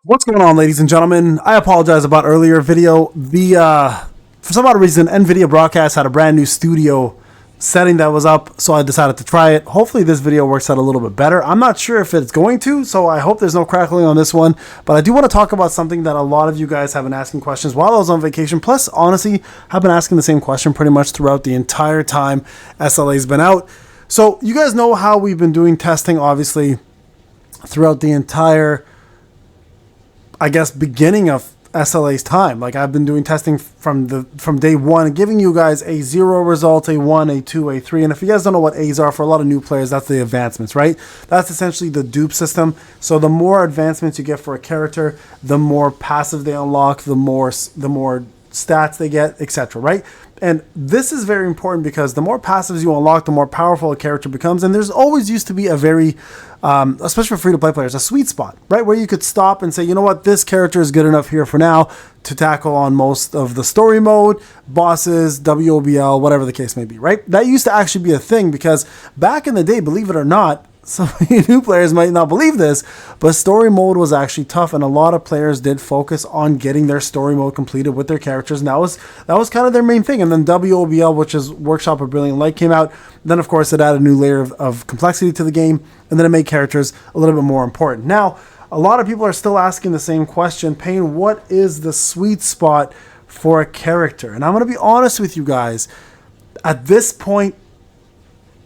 What's going on, ladies and gentlemen? I apologize about earlier video. For some odd reason, NVIDIA Broadcast had a brand new studio setting that was up, so I decided to try it. Hopefully this video works out a little bit better. I'm not sure if it's going to, so I hope there's no crackling on this one. But I do want to talk about something that a lot of you guys have been asking questions while I was on vacation. Plus, honestly, have been asking the same question pretty much throughout the entire time SLA's been out. So you guys know how we've been doing testing, obviously, throughout the entire beginning of SLA's time. Like, I've been doing testing from day one, giving you guys a 0 result, a 1, a 2, a 3. And if you guys don't know what A's are, for a lot of new players, that's the advancements, right? That's essentially the dupe system. So the more advancements you get for a character, the more passive they unlock, the more stats they get, etc., right? And this is very important because the more passives you unlock, the more powerful a character becomes. And there's always used to be a very, especially for free-to-play players, a sweet spot, right? Where you could stop and say, you know what, this character is good enough here for now to tackle on most of the story mode, bosses, WOBL, whatever the case may be, right? That used to actually be a thing because back in the day, believe it or not, some new players might not believe this, but story mode was actually tough, and a lot of players did focus on getting their story mode completed with their characters, and that was kind of their main thing. And then WOBL, which is Workshop of Brilliant Light, came out. Then, of course, it added a new layer of complexity to the game, and then it made characters a little bit more important. Now, a lot of people are still asking the same question, Payne, what is the sweet spot for a character? And I'm going to be honest with you guys. At this point,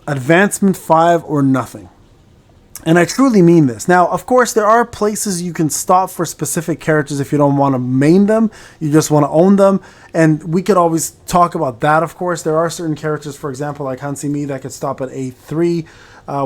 advancement 5 or nothing. And I truly mean this. Now, of course, there are places you can stop for specific characters if you don't want to main them. You just want to own them. And we could always talk about that, of course. There are certain characters, for example, like Hansi Mi, that could stop at A3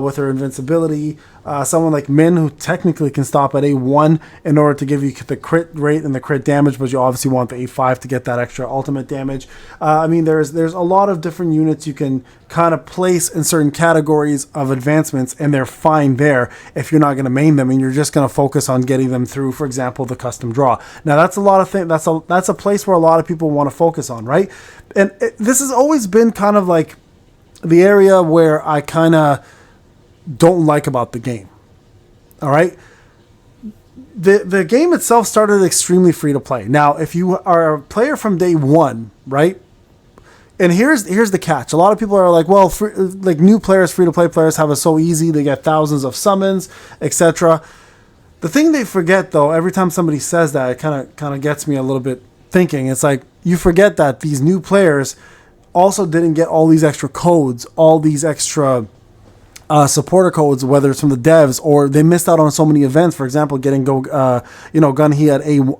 with her invincibility. Someone like Min, who technically can stop at A1 in order to give you the crit rate and the crit damage, but you obviously want the A5 to get that extra ultimate damage. I mean, there's a lot of different units you can kind of place in certain categories of advancements, and they're fine there if you're not going to main them and you're just going to focus on getting them through, for example, the custom draw. Now, that's a lot of things. That's a place where a lot of people want to focus on, right? And this has always been kind of like the area where I kind of don't like about the game. All right. The game itself started extremely free to play. Now, if you are a player from day one, right? And here's the catch. A lot of people are like, well, like new players, free to play players have it so easy. They get thousands of summons, etc. The thing they forget, though, every time somebody says that, it kind of gets me a little bit thinking. It's like you forget that these new players also didn't get all these extra codes, all these extra supporter codes, whether it's from the devs or they missed out on so many events. For example, getting Gunhi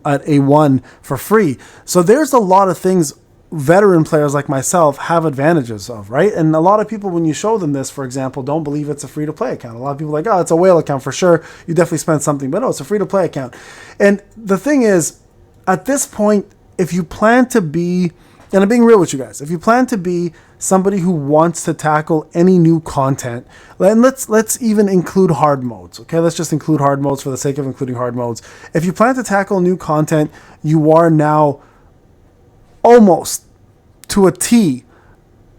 at A1 for free. So there's a lot of things veteran players like myself have advantages of, right? And a lot of people, when you show them this, for example, don't believe it's a free-to-play account. A lot of people are like, oh, it's a whale account for sure. You definitely spent something. But no, it's a free-to-play account. And the thing is, at this point, if you plan to be, and I'm being real with you guys, if you plan to be somebody who wants to tackle any new content, and let's even include hard modes, okay? Let's just include hard modes for the sake of including hard modes. If you plan to tackle new content, you are now almost to a T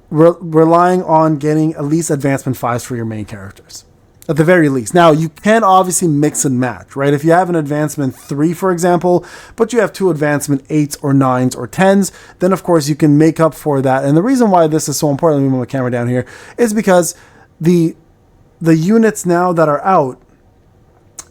relying on getting at least advancement 5s for your main characters. At the very least. Now, you can obviously mix and match, right? If you have an advancement 3, for example, but you have 2 advancement 8s or 9s or 10s, then of course you can make up for that. And the reason why this is so important, let me move my camera down here, is because the units now that are out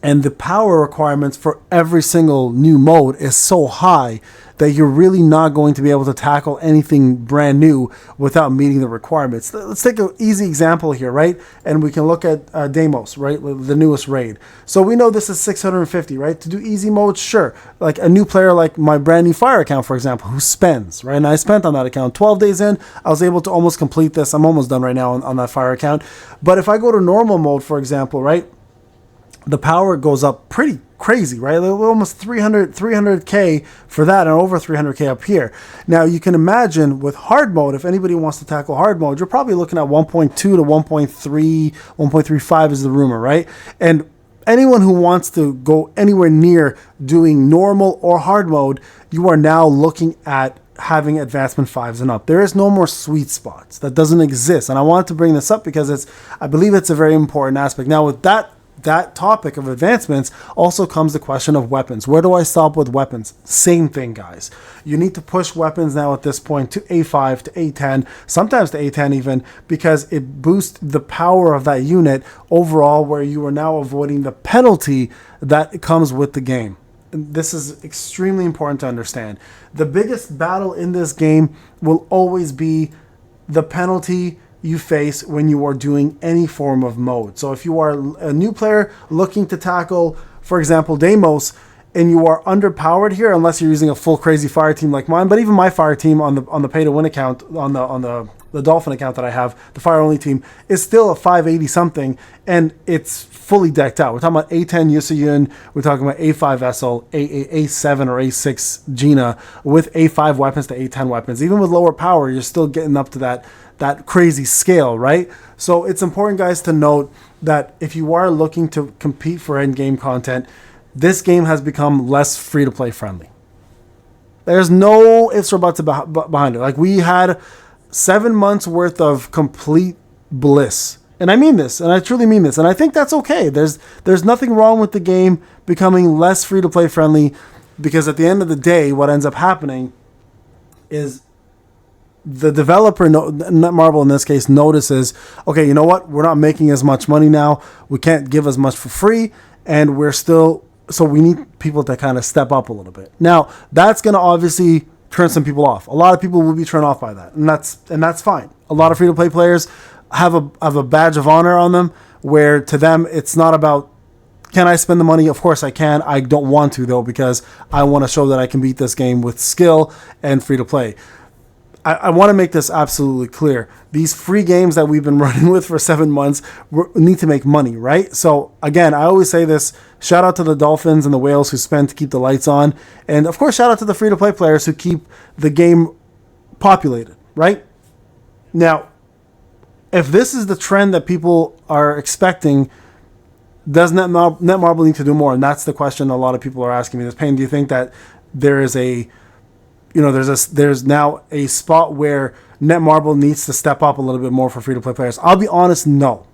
and the power requirements for every single new mode is so high that you're really not going to be able to tackle anything brand new without meeting the requirements. Let's take an easy example here, right? And we can look at Deimos, right? The newest raid. So we know this is 650, right? To do easy mode, sure. Like a new player like my brand new Fire account, for example, who spends, right? And I spent on that account. 12 days in, I was able to almost complete this. I'm almost done right now on that Fire account. But if I go to normal mode, for example, right? The power goes up pretty crazy, right? Almost 300k for that and over 300k up here. Now you can imagine with hard mode, if anybody wants to tackle hard mode, you're probably looking at 1.2 to 1.3, 1.35 is the rumor, right? And anyone who wants to go anywhere near doing normal or hard mode, you are now looking at having advancement 5s and up. There is no more sweet spots. That doesn't exist. And I wanted to bring this up because I believe it's a very important aspect. Now with that that topic of advancements also comes the question of weapons. Where do I stop with weapons? Same thing, guys. You need to push weapons now at this point to A5, to A10, sometimes to A10 even, because it boosts the power of that unit overall, where you are now avoiding the penalty that comes with the game. This is extremely important to understand. The biggest battle in this game will always be the penalty you face when you are doing any form of mode. So if you are a new player looking to tackle, for example, Deimos, and you are underpowered here, unless you're using a full crazy fire team like mine, but even my fire team on the pay to win account, on the Dolphin account that I have, the fire only team, is still a 580 something, and it's fully decked out. We're talking about A10 Yusuyun, we're talking about A5 Essel, A7 or A6 Gina, with A5 weapons to A10 weapons. Even with lower power, you're still getting up to that crazy scale, right? So it's important, guys, to note that if you are looking to compete for end game content, this game has become less free-to-play friendly. There's no ifs or buts behind it. Like, we had 7 months worth of complete bliss. And I mean this, and I truly mean this. And I think that's okay. There's nothing wrong with the game becoming less free-to-play friendly, because at the end of the day, what ends up happening is the developer, Netmarble in this case, notices, okay, you know what? We're not making as much money now. We can't give as much for free, and so we need people to kind of step up a little bit. Now, that's going to obviously turn some people off. A lot of people will be turned off by that, and that's fine. A lot of free-to-play players have a badge of honor on them, where to them it's not about, can I spend the money? Of course I can. I don't want to, though, because I want to show that I can beat this game with skill and free-to-play. I want to make this absolutely clear. These free games that we've been running with for 7 months need to make money, right? So again, I always say this, shout out to the Dolphins and the Whales who spend to keep the lights on. And of course, shout out to the free-to-play players who keep the game populated, right? Now, if this is the trend that people are expecting, does Netmarble need to do more? And that's the question a lot of people are asking me. This, Payne, do you think that there is there's now a spot where Netmarble needs to step up a little bit more for free-to-play players? I'll be honest, no.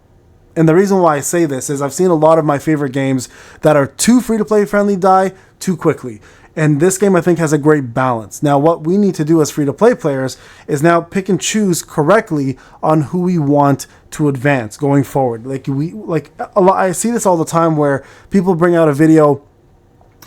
And the reason why I say this is I've seen a lot of my favorite games that are too free-to-play friendly die too quickly. And this game, I think, has a great balance. Now, what we need to do as free-to-play players is now pick and choose correctly on who we want to advance going forward. I see this all the time where people bring out a video,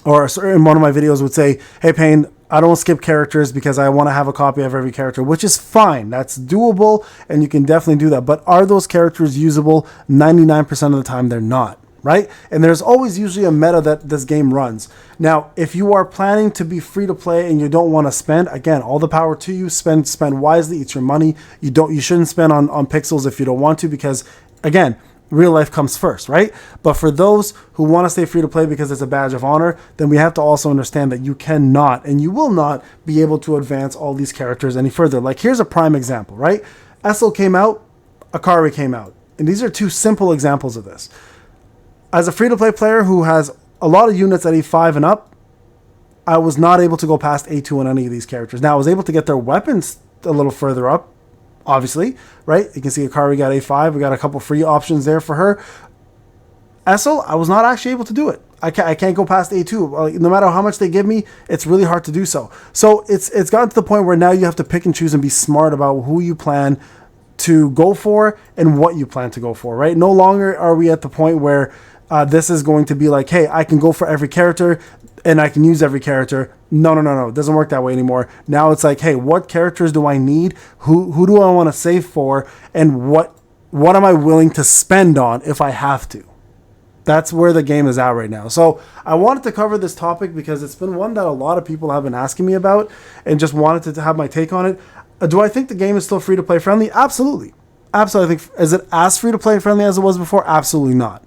or in one of my videos would say, hey, Payne, I don't skip characters because I want to have a copy of every character, which is fine. That's doable, and you can definitely do that. But are those characters usable? 99% of the time, they're not, right? And there's always usually a meta that this game runs. Now, if you are planning to be free to play and you don't want to spend, again, all the power to you. Spend wisely. It's your money. You shouldn't spend on pixels if you don't want to, because, again, real life comes first, right? But for those who want to stay free to play because it's a badge of honor, then we have to also understand that you cannot and you will not be able to advance all these characters any further. Like, here's a prime example, right? Essel came out, Akari came out. And these are two simple examples of this. As a free to play player who has a lot of units at A5 and up, I was not able to go past A2 on any of these characters. Now, I was able to get their weapons a little further up, obviously, right? You can see Akari got A5. We got a couple free options there for her. Essel, I was not actually able to do it. I can't go past A2. No matter how much they give me, it's really hard to do so. So it's gotten to the point where now you have to pick and choose and be smart about who you plan to go for and what you plan to go for, right? No longer are we at the point where this is going to be like, hey, I can go for every character and I can use every character. No. It doesn't work that way anymore. Now it's like, hey, what characters do I need? Who do I want to save for? And what am I willing to spend on if I have to? That's where the game is at right now. So I wanted to cover this topic because it's been one that a lot of people have been asking me about and just wanted to have my take on it. Do I think the game is still free-to-play friendly? Absolutely. Absolutely. Is it as free-to-play friendly as it was before? Absolutely not.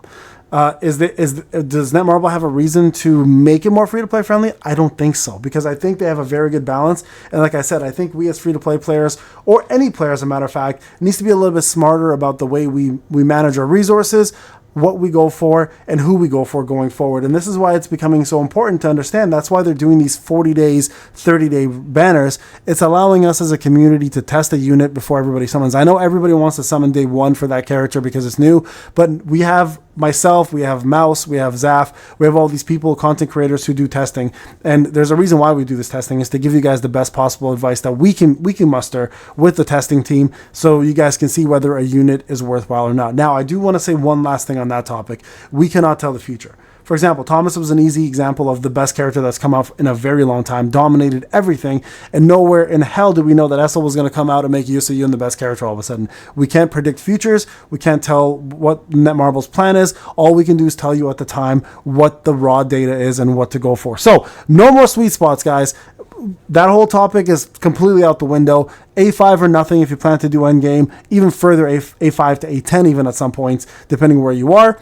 Does Netmarble have a reason to make it more free-to-play friendly? I don't think so, because I think they have a very good balance. And like I said, I think we as free-to-play players, or any player as a matter of fact, needs to be a little bit smarter about the way we manage our resources. what we go for and who we go for going forward. And this is why it's becoming so important to understand. That's why they're doing these 40 days, 30-day banners. It's allowing us as a community to test a unit before everybody summons. I know everybody wants to summon day one for that character because it's new, but we have myself, we have Mouse, we have Zaf, we have all these people, content creators who do testing. And there's a reason why we do this testing, is to give you guys the best possible advice that we can muster with the testing team, so you guys can see whether a unit is worthwhile or not. Now, I do want to say one last thing on that topic. We cannot tell the future. For example, Thomas was an easy example of the best character that's come out in a very long time, dominated everything, and nowhere in hell did we know that Essel was going to come out and make Yusayun the best character all of a sudden. We can't predict futures. We can't tell what Netmarble's plan is. All we can do is tell you at the time what the raw data is and what to go for. So, no more sweet spots, guys. That whole topic is completely out the window. A5 or nothing if you plan to do endgame. Even further, A5 to A10 even at some points, depending where you are.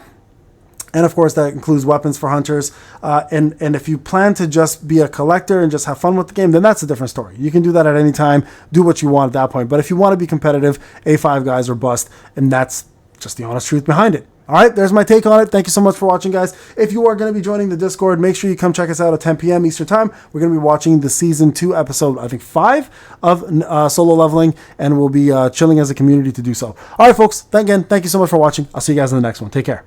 And of course, that includes weapons for hunters. And if you plan to just be a collector and just have fun with the game, then that's a different story. You can do that at any time. Do what you want at that point. But if you want to be competitive, A5 guys are bust. And that's just the honest truth behind it. All right, there's my take on it. Thank you so much for watching, guys. If you are going to be joining the Discord, make sure you come check us out at 10 p.m. Eastern Time. We're going to be watching the Season 2 episode, I think 5 of Solo Leveling, and we'll be chilling as a community to do so. All right, folks, again, thank you so much for watching. I'll see you guys in the next one. Take care.